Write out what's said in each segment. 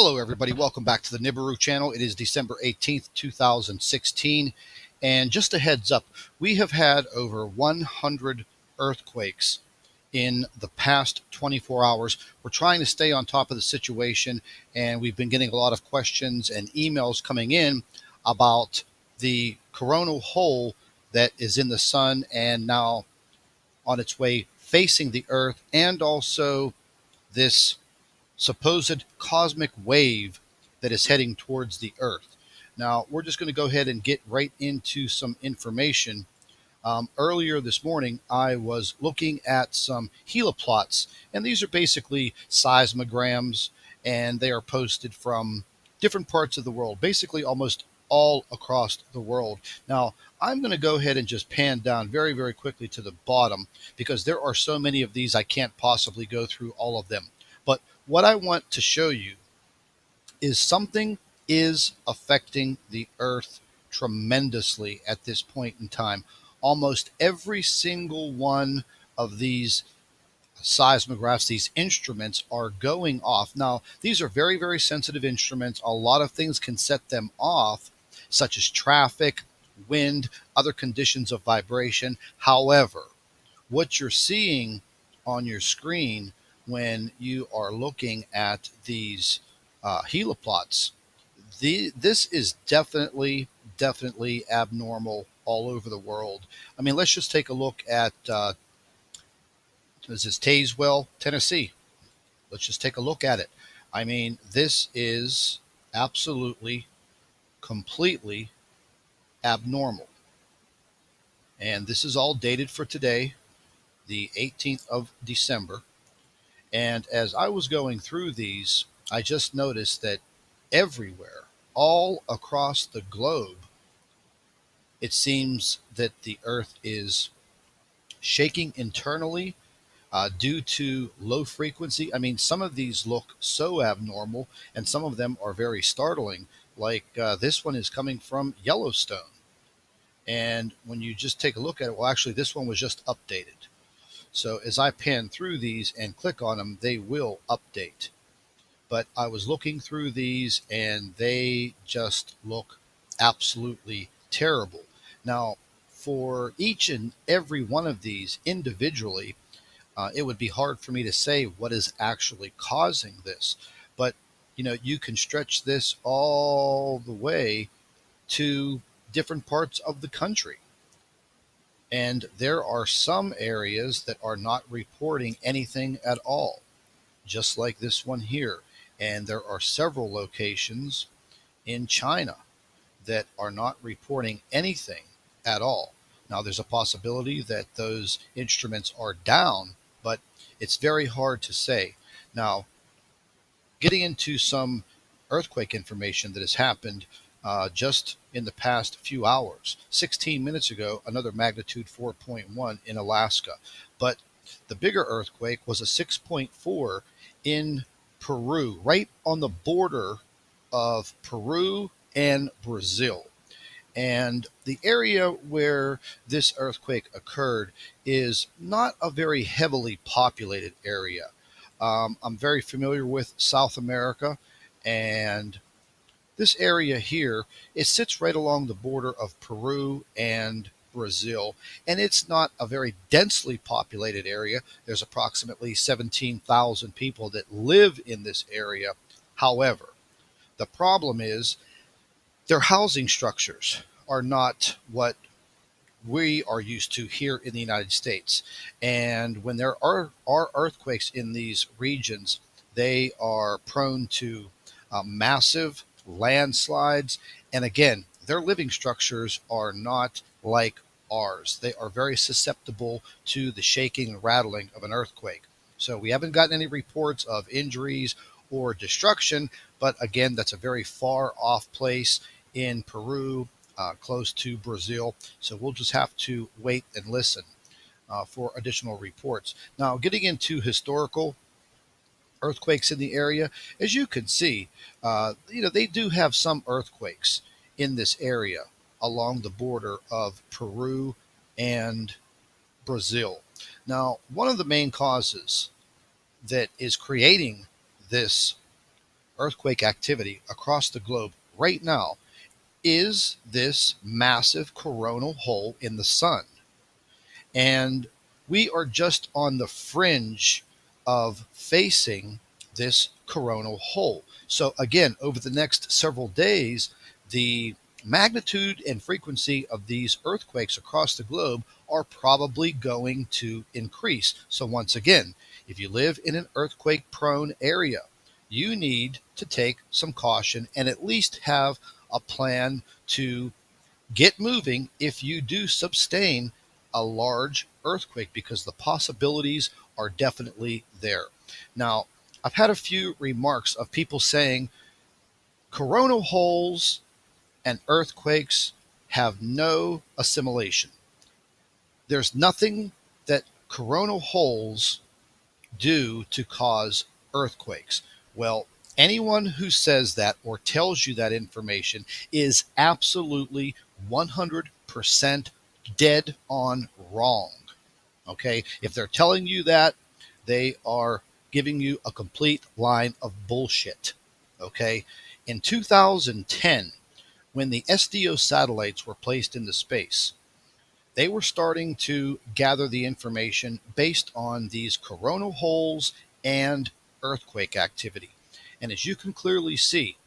Hello, everybody. Welcome back to the Nibiru channel. It is December 18th, 2016. And just a heads up, we have had over 100 earthquakes in the past 24 hours. We're trying to stay on top of the situation, and we've been getting a lot of questions and emails coming in about the coronal hole that is in the sun and now on its way facing the Earth, and also this supposed cosmic wave that is heading towards the Earth. Now, we're just going to go ahead and get right into some information. Earlier this morning, I was looking at some heliplots, and these are basically seismograms, and they are posted from different parts of the world, basically almost all across the world. Now, I'm going to go ahead and just pan down very, very quickly to the bottom because there are so many of these I can't possibly go through all of them. But what I want to show you is something is affecting the Earth tremendously at this point in time. Almost every single one of these seismographs, these instruments, are going off. Now, these are very, very sensitive instruments. A lot of things can set them off, such as traffic, wind, other conditions of vibration. However, what you're seeing on your screen when you are looking at these heliplots, this is definitely abnormal all over the world. I mean, let's just take a look at this is Tazewell, Tennessee. Let's just take a look at it. I mean, this is absolutely, completely abnormal. And this is all dated for today, the 18th of December. And as I was going through these, I just noticed that everywhere, all across the globe, it seems that the Earth is shaking internally due to low frequency. I mean, some of these look so abnormal, and some of them are very startling. Like this one is coming from Yellowstone. And when you just take a look at it, well, actually, this one was just updated. So as I pan through these and click on them, they will update. But I was looking through these and they just look absolutely terrible. Now, for each and every one of these individually, it would be hard for me to say what is actually causing this. But, you can stretch this all the way to different parts of the country. And there are some areas that are not reporting anything at all, just like this one here. And there are several locations in China that are not reporting anything at all. Now, there's a possibility that those instruments are down, but it's very hard to say. Now, getting into some earthquake information that has happened just in the past few hours. 16 minutes ago, another magnitude 4.1 in Alaska. But the bigger earthquake was a 6.4 in Peru, right on the border of Peru and Brazil. And the area where this earthquake occurred is not a very heavily populated area. I'm very familiar with South America, and this area here, it sits right along the border of Peru and Brazil, and it's not a very densely populated area. There's approximately 17,000 people that live in this area. However, the problem is their housing structures are not what we are used to here in the United States. And when there are earthquakes in these regions, they are prone to massive landslides. And again, their living structures are not like ours. They are very susceptible to the shaking and rattling of an earthquake. So we haven't gotten any reports of injuries or destruction, but again, that's a very far off place in Peru, close to Brazil. So we'll just have to wait and listen for additional reports. Now, getting into historical earthquakes in the area, as you can see, they do have some earthquakes in this area along the border of Peru and Brazil. Now, one of the main causes that is creating this earthquake activity across the globe right now is this massive coronal hole in the sun. And we are just on the fringe of facing this coronal hole. So, again, over the next several days, the magnitude and frequency of these earthquakes across the globe are probably going to increase. So, once again, if you live in an earthquake prone area, you need to take some caution and at least have a plan to get moving if you do sustain a large earthquake, because the possibilities are definitely there. Now, I've had a few remarks of people saying coronal holes and earthquakes have no assimilation. There's nothing that coronal holes do to cause earthquakes. Well, anyone who says that or tells you that information is absolutely 100% dead on wrong. Okay? If they're telling you that, they are giving you a complete line of bullshit. Okay? In 2010, when the SDO satellites were placed into space, they were starting to gather the information based on these coronal holes and earthquake activity. And as you can clearly see,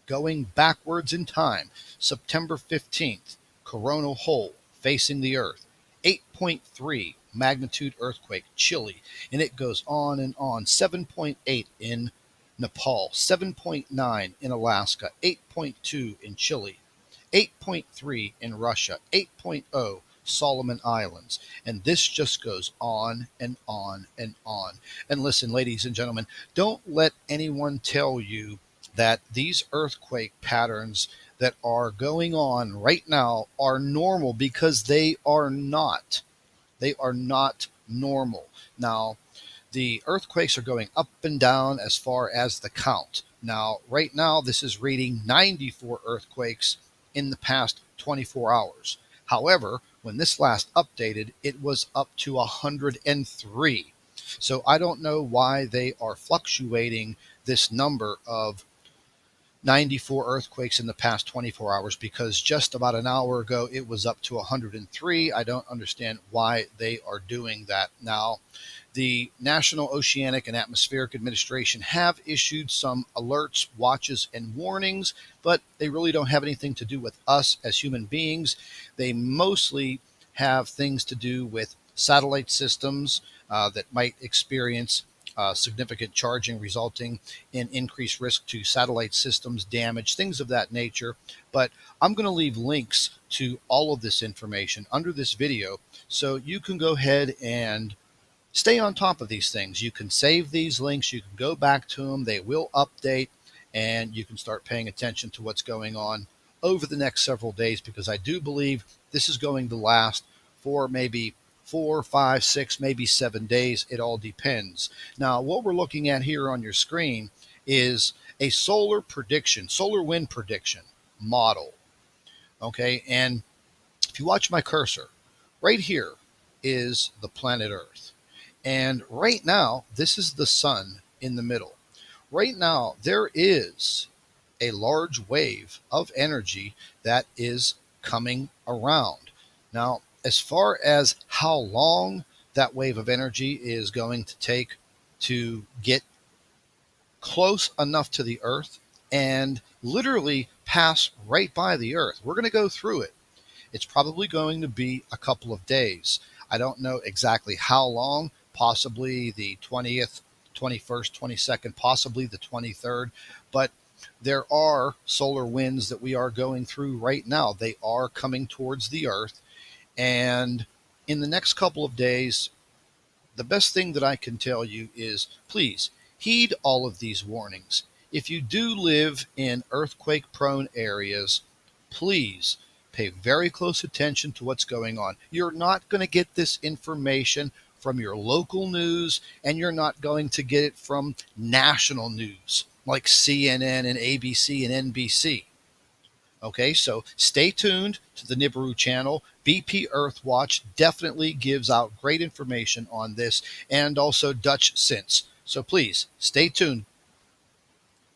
going backwards in time, September 15th, coronal hole facing the Earth, 8.3 magnitude earthquake, Chile, and it goes on and on, 7.8 in Nepal, 7.9 in Alaska, 8.2 in Chile, 8.3 in Russia, 8.0 Solomon Islands. And this just goes on and on and on. And listen, ladies and gentlemen, don't let anyone tell you that these earthquake patterns that are going on right now are normal, because they are not. They are not normal. Now, the earthquakes are going up and down as far as the count. Now, right now, this is reading 94 earthquakes in the past 24 hours. However, when this last updated, it was up to 103. So I don't know why they are fluctuating this number of 94 earthquakes in the past 24 hours, because just about an hour ago it was up to 103. I don't understand why they are doing that now. The National Oceanic and Atmospheric Administration have issued some alerts, watches, and warnings, but they really don't have anything to do with us as human beings. They mostly have things to do with satellite systems that might experience significant charging, resulting in increased risk to satellite systems damage, things of that nature. But I'm going to leave links to all of this information under this video, so you can go ahead and stay on top of these things. You can save these links, you can go back to them, they will update, and you can start paying attention to what's going on over the next several days, because I do believe this is going to last for maybe 4, 5, 6, maybe 7 days. It all depends. Now, what we're looking at here on your screen is a solar wind prediction model. Okay, and if you watch my cursor, right here is the planet Earth. And right now, this is the sun in the middle. Right now, there is a large wave of energy that is coming around. Now, as far as how long that wave of energy is going to take to get close enough to the Earth and literally pass right by the Earth, we're going to go through it. It's probably going to be a couple of days. I don't know exactly how long, possibly the 20th, 21st, 22nd, possibly the 23rd, but there are solar winds that we are going through right now. They are coming towards the Earth. And in the next couple of days, the best thing that I can tell you is please heed all of these warnings. If you do live in earthquake prone areas, please pay very close attention to what's going on. You're not going to get this information from your local news, and you're not going to get it from national news like CNN and ABC and NBC. Okay, so stay tuned to the Nibiru channel. BP Earthwatch definitely gives out great information on this, and also Dutch Sense. So please stay tuned.